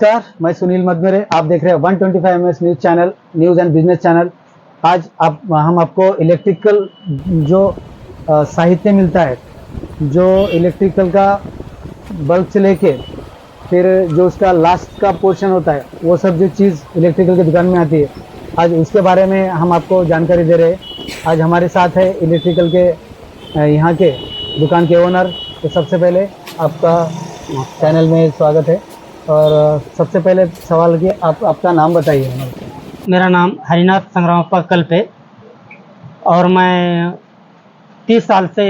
नमस्कार, मैं सुनील मधुरे। आप देख रहे हैं 125 news channel, news and business channel. आज हम आपको इलेक्ट्रिकल जो साहित्य मिलता है, जो इलेक्ट्रिकल का बल्ब से लेके फिर जो उसका लास्ट का पोर्शन होता है, वो सब जो चीज़ इलेक्ट्रिकल की दुकान में आती है, आज उसके बारे में हम आपको जानकारी दे रहे हैं। आज हमारे साथ है इलेक्ट्रिकल के यहाँ के दुकान के ओनर। तो सबसे पहले आपका चैनल में स्वागत है। और सबसे पहले सवाल कि आपका नाम बताइए हमें। मेरा नाम हरिनाथ संग्रामप्पा कल्प है और मैं 30 साल से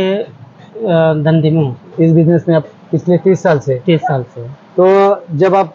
धंधे में हूँ। इस बिजनेस में आप पिछले 30 साल से? 30 साल से। तो जब आप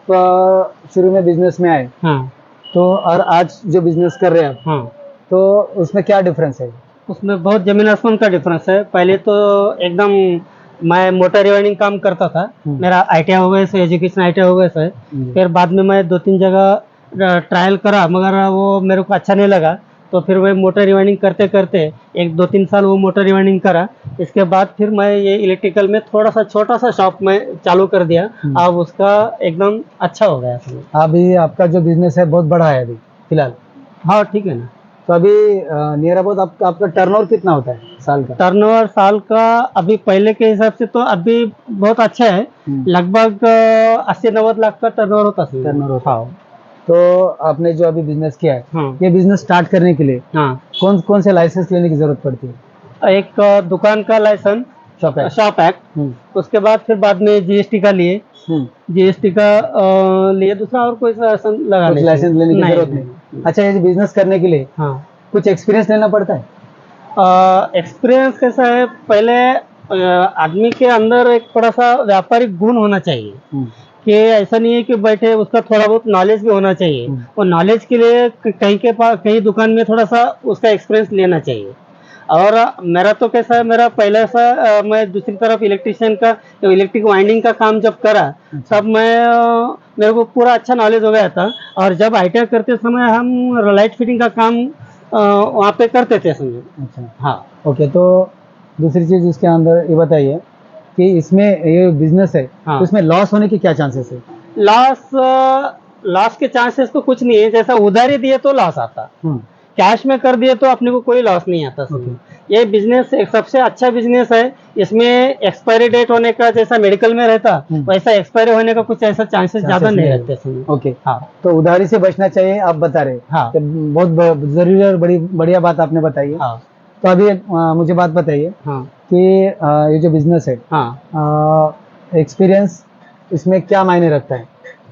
शुरू में बिजनेस में आए, हाँ, तो और आज जो बिजनेस कर रहे हैं आप, हाँ, तो उसमें क्या डिफरेंस है? उसमें बहुत जमीन आसमान का डिफरेंस है। पहले तो एकदम मैं मोटर रिवाइंडिंग काम करता था। मेरा आईटीआई हो गया, एजुकेशन आईटीआई हो गया। फिर बाद में मैं 2-3 जगह ट्रायल करा, मगर वो मेरे को अच्छा नहीं लगा। तो फिर मैं मोटर रिवाइंडिंग करते करते 1-2-3 साल वो मोटर रिवाइंडिंग करा। इसके बाद फिर मैं ये इलेक्ट्रिकल में थोड़ा सा छोटा सा शॉप में चालू कर दिया। अब उसका एकदम अच्छा हो गया। अभी आपका जो बिजनेस है बहुत बड़ा है अभी फिलहाल? हाँ, ठीक है ना। तो अभी नियर अबाउट आपका टर्नओवर कितना होता है साल का? टर्नओवर साल का अभी पहले के हिसाब से तो अभी बहुत अच्छा है। लगभग 80-90 लाख का टर्नओवर होता है। टर्नओवर। हाँ। तो आपने जो अभी बिजनेस किया है, हाँ, ये बिजनेस स्टार्ट करने के लिए हाँ, कौन कौन से लाइसेंस लेने की जरूरत पड़ती है? एक दुकान का लाइसेंस, शॉप एक्ट, उसके बाद फिर बाद में जीएसटी का लिए, जीएसटी का लिए दूसरा और कोई लाइसेंस लगा लाइसेंस लेने की जरूरत नहीं। अच्छा, ये बिजनेस करने के लिए हाँ, कुछ एक्सपीरियंस लेना पड़ता है? एक्सपीरियंस कैसा है, पहले आदमी के अंदर एक थोड़ा सा व्यापारिक गुण होना चाहिए कि ऐसा नहीं है कि बैठे, उसका थोड़ा बहुत नॉलेज भी होना चाहिए। और नॉलेज के लिए कहीं दुकान में थोड़ा सा उसका एक्सपीरियंस लेना चाहिए। और मेरा तो कैसा है, मेरा पहले सा मैं दूसरी तरफ इलेक्ट्रिशियन का, इलेक्ट्रिक वाइंडिंग का काम जब करा, तब मेरे को पूरा अच्छा नॉलेज हो गया था। और जब आईटीआई करते समय हम लाइट फिटिंग का काम वहाँ पे करते थे समझो। अच्छा, हाँ, ओके। तो दूसरी चीज इसके अंदर ये बताइए कि इसमें ये बिजनेस है, हाँ, तो इसमें लॉस होने की क्या चांसेस है? लॉस के चांसेस तो कुछ नहीं है। जैसा उधारी दिए तो लॉस आता, कैश में कर दिए तो अपने को कोई लॉस नहीं आता। ये बिजनेस एक सबसे अच्छा बिजनेस है। इसमें एक्सपायरी डेट होने का जैसा मेडिकल में रहता, वैसा एक्सपायरी होने का कुछ ऐसा चांसेस ज्यादा नहीं रहते। ओके, हाँ। तो उधारी से बचना चाहिए आप बता रहे। हाँ, तो बहुत जरूरी और बड़ी बढ़िया बात आपने बताई है। हाँ। तो अभी मुझे बात बताइए हाँ, कि ये जो बिजनेस है, हाँ, एक्सपीरियंस इसमें क्या मायने रखता है?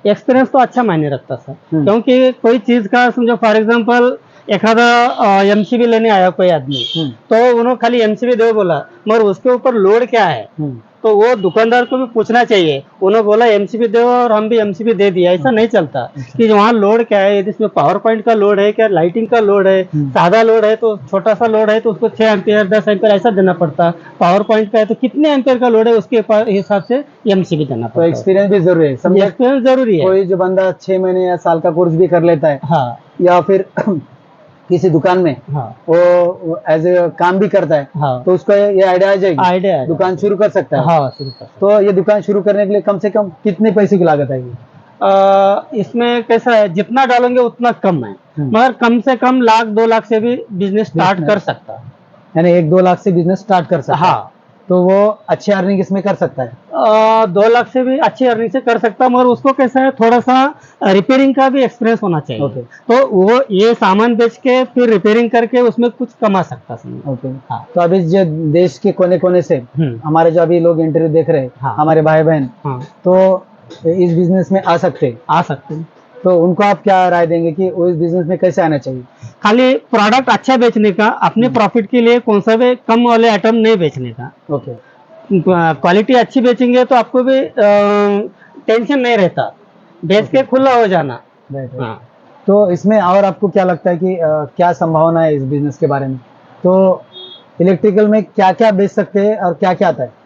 एक्सपीरियंस तो अच्छा मायने रखता सर। क्योंकि कोई चीज का समझो, फॉर एग्जांपल एखादा एमसीबी लेने आया कोई आदमी, तो उन्होंने खाली एमसीबी दो बोला, मगर उसके ऊपर लोड क्या है, तो वो दुकानदार को भी पूछना चाहिए। उन्होंने बोला एमसीबी दो और हम भी एमसीबी दे दिया, ऐसा नहीं चलता कि वहाँ लोड क्या है, इसमें पावर पॉइंट का लोड है क्या, लाइटिंग का लोड है, सादा लोड है तो छोटा सा लोड है तो उसको 6 एम्पियर 10 एम्पियर ऐसा देना पड़ता। पावर पॉइंट का है तो कितने एम्पियर का लोड है उसके हिसाब से एमसीबी देना पड़ता। तो एक्सपीरियंस भी जरूरी है, एक्सपीरियंस जरूरी है। कोई जो बंदा 6 महीने या साल का कोर्स भी कर लेता है, हाँ, या फिर किसी दुकान में वो एज ए काम भी करता है, तो उसको ये आइडिया आ जाएगी, आइडिया दुकान शुरू कर सकता है। हाँ, शुरू कर सकता है। तो ये दुकान शुरू करने के लिए कम से कम कितने पैसे की लागत आएगी? इसमें कैसा है, जितना डालेंगे उतना कम है, मगर कम से कम 1-2 लाख से भी बिजनेस स्टार्ट कर सकता है। यानी 1-2 लाख से बिजनेस स्टार्ट कर सकता है। हाँ, तो वो अच्छी अर्निंग इसमें कर सकता है। 2 लाख से भी अच्छी अर्निंग से कर सकता है, मगर उसको कैसा है, थोड़ा सा रिपेयरिंग का भी एक्सपीरियंस होना चाहिए। तो वो ये सामान बेच के फिर रिपेयरिंग करके उसमें कुछ कमा सकता है। हाँ। तो अभी जो देश के कोने कोने से हमारे जो अभी लोग इंटरव्यू देख रहे हैं, हमारे भाई बहन, तो इस बिजनेस में आ सकते हैं। तो उनको आप क्या राय देंगे कि वो इस बिजनेस में कैसे आना चाहिए? खाली प्रोडक्ट अच्छा बेचने का, अपने प्रॉफिट के लिए कौन सा भी कम वाले आइटम नहीं बेचने का। ओके, क्वालिटी अच्छी बेचेंगे तो आपको भी टेंशन नहीं रहता, बेच के खुला हो जाना। हाँ। तो इसमें और आपको क्या लगता है कि क्या संभावना है इस बिजनेस के बारे में? तो इलेक्ट्रिकल में क्या क्या बेच सकते हैं और क्या क्या आता है?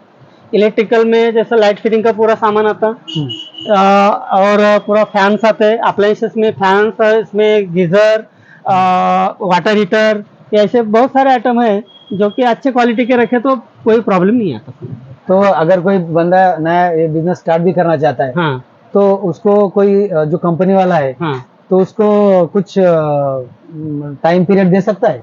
इलेक्ट्रिकल में जैसे लाइट फिटिंग का पूरा सामान आता, और पूरा फैंस आते हैं, अप्लायंसेस में फैंस, इसमें गीजर, वाटर हीटर, ऐसे बहुत सारे आइटम है जो कि अच्छे क्वालिटी के रखे तो कोई प्रॉब्लम नहीं आता। तो अगर कोई बंदा नया ये बिजनेस स्टार्ट भी करना चाहता है, हाँ, तो उसको कोई जो कंपनी वाला है हाँ तो उसको कुछ टाइम पीरियड दे सकता है?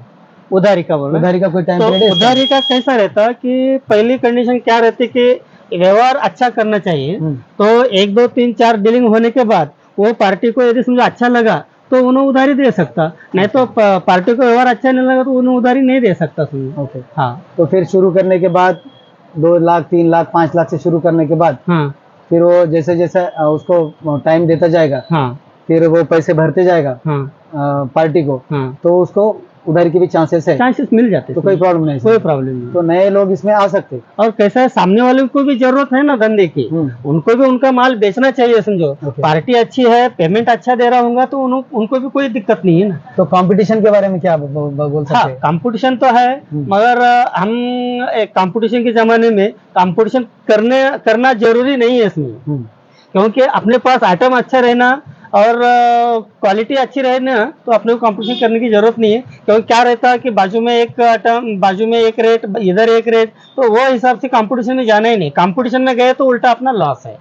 उधारी का बोल रहे हैं? उधारी का कोई टाइम तो पीरियड है? उधारी का कैसा रहता कि पहली कंडीशन क्या रहती कि व्यवहार अच्छा करना चाहिए। तो 1 2 3 4 डीलिंग होने के बाद वो पार्टी को यदि समझो अच्छा लगा तो उन्हें उधारी दे सकता, नहीं तो पार्टी को व्यवहार अच्छा नहीं लगा तो उन्हें उधारी नहीं दे सकता समझो। ओके। हाँ तो फिर शुरू करने के बाद 2 लाख 3 लाख 5 लाख से शुरू करने के बाद हाँ फिर वो जैसे जैसे उसको टाइम देता जाएगा हाँ फिर वो पैसे भरते जाएगा हाँ पार्टी को, हाँ तो उसको उधारी के भी चांसेस है, चांसेस मिल जाते तो हैं, कोई प्रॉब्लम नहीं है कोई इसमें। प्रॉब्लम नहीं। तो नए लोग इसमें आ सकते हैं। और कैसा है सामने वाले को भी जरूरत है ना धंधे की, उनको भी उनका माल बेचना चाहिए समझो। ओके। पार्टी अच्छी है, पेमेंट अच्छा दे रहा होगा तो उनको भी कोई दिक्कत नहीं है ना। तो कंपटीशन के बारे में क्या बोल सकते हाँ हैं? कंपटीशन तो है, मगर हम एक कंपटीशन के जमाने में कंपटीशन करना जरूरी नहीं है इसमें, क्योंकि अपने पास आइटम अच्छा रहना और क्वालिटी अच्छी रहे ना तो अपने को कंपटीशन करने की जरूरत नहीं है। क्योंकि क्या रहता है कि बाजू में एक आइटम, बाजू में एक रेट, इधर एक रेट, तो वो हिसाब से कंपटीशन में जाना ही नहीं। कंपटीशन में गए तो उल्टा अपना लॉस है,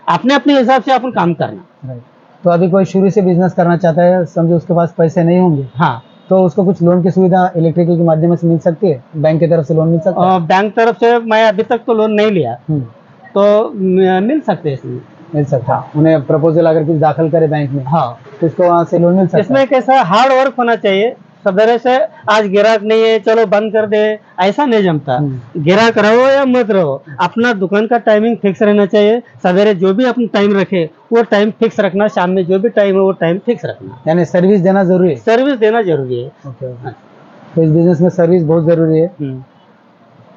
अपने अपने हिसाब से अपन काम करना। राइट। तो अभी कोई शुरू से बिजनेस करना चाहता है, समझो उसके पास पैसे नहीं होंगे, हाँ तो उसको कुछ लोन की सुविधा इलेक्ट्रिकल के माध्यम से मिल सकती है? बैंक की तरफ से लोन मिल सकता है? बैंक तरफ से मैं अभी तक तो लोन नहीं लिया, तो मिल सकते हैं इसमें। मिल सकता है। उन्हें प्रपोजल अगर कुछ दाखिल करे बैंक में, हाँ तो उसको वहाँ से लोन मिल सकता है। इसमें कैसा हार्ड वर्क होना चाहिए। सवेरे से आज ग्राहक नहीं है चलो बंद कर दे, ऐसा नहीं जमता। ग्राहक रहो या मत रहो, अपना दुकान का टाइमिंग फिक्स रहना चाहिए। सवेरे जो भी अपना टाइम रखे वो टाइम फिक्स रखना, शाम में जो भी टाइम है वो टाइम फिक्स रखना। यानी सर्विस देना जरूरी है। सर्विस देना जरूरी है। ओके। तो इस बिजनेस में सर्विस बहुत जरूरी है।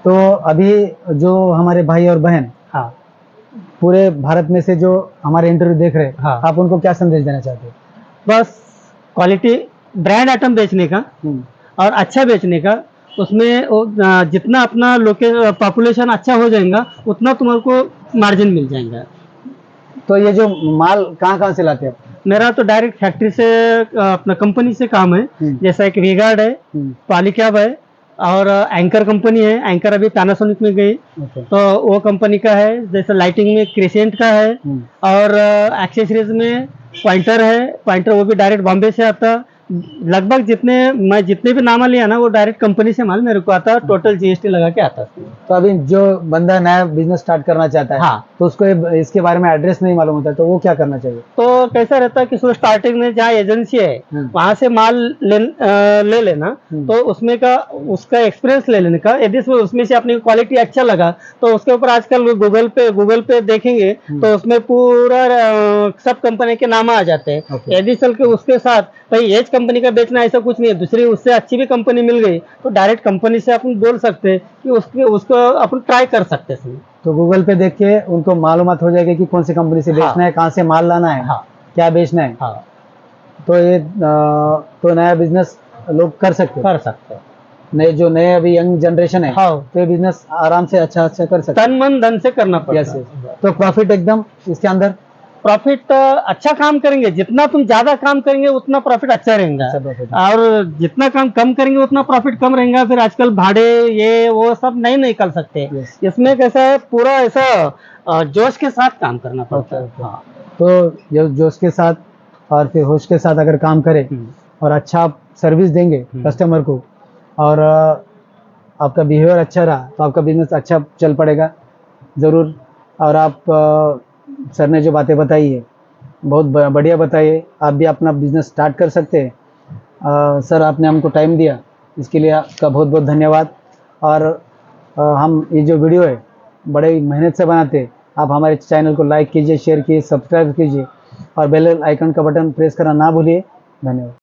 तो अभी जो हमारे भाई और बहन हाँ पूरे भारत में से जो हमारे इंटरव्यू देख रहे हैं, हाँ। आप उनको क्या संदेश देना चाहते हैं? बस क्वालिटी ब्रांड आइटम बेचने का और अच्छा बेचने का, उसमें जितना अपना पॉपुलेशन अच्छा हो जाएगा उतना तुम्हारे को मार्जिन मिल जाएगा। तो ये जो माल कहाँ कहाँ से लाते हैं? मेरा तो डायरेक्ट फैक्ट्री से अपना कंपनी से काम है, जैसा एक वी-गार्ड है, पॉलीकैब है और एंकर कंपनी है। एंकर अभी पैनासोनिक में गई तो वो कंपनी का है। जैसे लाइटिंग में क्रिसेंट का है और एक्सेसरीज में पॉइंटर है। पॉइंटर वो भी डायरेक्ट बॉम्बे से आता। लगभग जितने भी नाम लिया ना वो डायरेक्ट कंपनी से माल मेरे को आता, टोटल जीएसटी लगा के आता। तो अभी जो बंदा नया बिजनेस स्टार्ट करना चाहता है, हाँ। तो उसको इसके बारे में एड्रेस नहीं मालूम होता, तो वो क्या करना चाहिए? तो कैसा रहता है कि स्टार्टिंग में जहाँ एजेंसी है वहां से माल ले लेना, तो उसमें का उसका एक्सपीरियंस ले लेने का। यदि उसमें से अपनी क्वालिटी अच्छा लगा तो उसके ऊपर आजकल गूगल पे देखेंगे तो उसमें पूरा सब कंपनी के नाम आ जाते हैं। यदि चल के उसके साथ भाई एज कंपनी का बेचना ऐसा कुछ नहीं है, दूसरी उससे अच्छी भी कंपनी मिल गई तो डायरेक्ट कंपनी से अपन बोल सकते हैं कि उसको अपन ट्राई कर सकते हैं। तो गूगल पे देख के उनको मालूमात हो जाएगी कि कौन सी कंपनी से बेचना है, कहाँ से माल लाना है, क्या बेचना है। तो ये तो नया बिजनेस लोग कर सकते हैं। जो नए अभी यंग जनरेशन है, तो ये बिजनेस आराम से अच्छा कर सकते हैं। तन मन धन से करना पड़ता है। तो प्रॉफिट एकदम इसके अंदर प्रॉफिट अच्छा काम करेंगे, जितना तुम ज्यादा काम करेंगे उतना प्रॉफिट अच्छा रहेगा, और जितना काम कम करेंगे उतना प्रॉफिट कम रहेगा। फिर आजकल भाड़े ये वो सब नहीं निकल सकते। इसमें कैसा है पूरा ऐसा जोश के साथ काम करना पड़ता है। तो जोश के साथ और फिर होश के साथ अगर काम करें और अच्छा सर्विस देंगे कस्टमर को और आपका बिहेवियर अच्छा रहा तो आपका बिजनेस अच्छा चल पड़ेगा जरूर। और आप सर ने जो बातें बताई है बहुत बढ़िया बताई है। आप भी अपना बिजनेस स्टार्ट कर सकते हैं। सर आपने हमको टाइम दिया इसके लिए आपका बहुत बहुत धन्यवाद। और हम ये जो वीडियो है बड़े मेहनत से बनाते हैं। आप हमारे चैनल को लाइक कीजिए, शेयर कीजिए, सब्सक्राइब कीजिए और बेल आइकन का बटन प्रेस करना ना भूलिए। धन्यवाद।